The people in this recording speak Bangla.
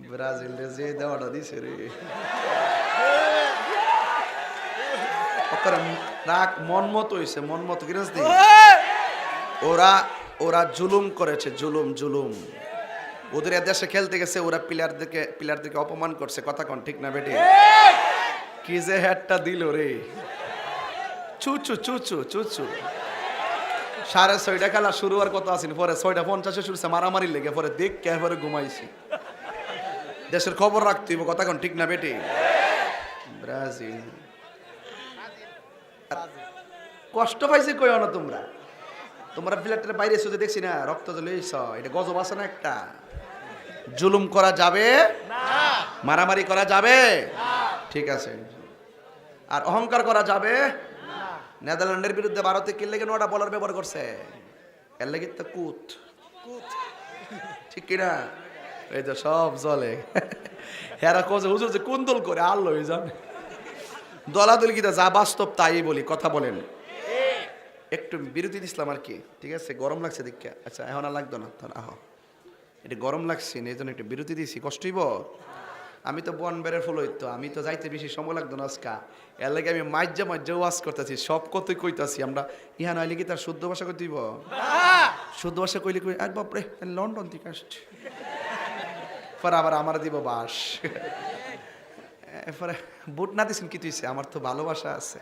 ব্রাজিল রে যে দেওয়াটা দিছে রে, রাগ মন মতো হইছে, মন মতো কিরাজ দি ওরা ওরা জুলুম করেছে, জুলুম জুলুম। ওদের দেশে খেলতে গেছে, ওরা প্লেয়ারদেরকে অপমান করছে, কথা কন ঠিক না বেটি? কি যে হেডটা দিল রে, চুচু চুচু চুচু। 6:30 খেলা শুরু হওয়ার কথা আসেনি, পরে 6:50 শুরু মারামারি লেগে, পরে দেখ কে পরে ঘুমাইছি। দেশের খবর রাখতে হইব, কথা কন ঠিক না বেটি? ব্রাজিল কষ্ট পাইছে কইও না তোমরা, তোমরা প্লেটের বাইরে এসে দেখছি না রক্ত জ্বলে, এটা গজব আছে না একটা। জুলুম করা যাবে না, মারামারি করা যাবে না, ঠিক আছে। আর অহংকার করা যাবে না। নেদারল্যান্ডের বিরুদ্ধে ভারতে কি লেগে 9টা বলার ব্যবহার করছে, এর লেগে তো কুত ঠিক কিনা? এই তো সব জলে হেরা কোজে হুজুর যে কোন দল করে আল্লাহ জানে। দলাদল কি যা বাস্তব তাই বলি, কথা বলেন। একটু বিরতি দিছিলাম আর কি, ঠিক আছে? গরম লাগছে দীক্ষা, আচ্ছা এখন আর লাগতো না, তাহলে আহ এটা গরম লাগছে এই জন্য একটু বিরতি দিছি, কষ্ট হইব। আমি তো বন বেড়ের ফুল হইতো, আমি তো যাইতে বেশি সময় লাগতো না আজকা, এর লাগে আমি মাঝে ওয়াজ করতেছি, সব কথাই কইতাছি। আমরা ইহা নইলে কি তার শুদ্ধ ভাষা কইতে হইব? শুদ্ধ ভাষা কইলে কই আর বাপরে লন্ডন থেকে আসছে, পরে আবার আমার দিব বাস, পরে বুট না দিছেন কি তুইছে, আমার তো ভালোবাসা আছে।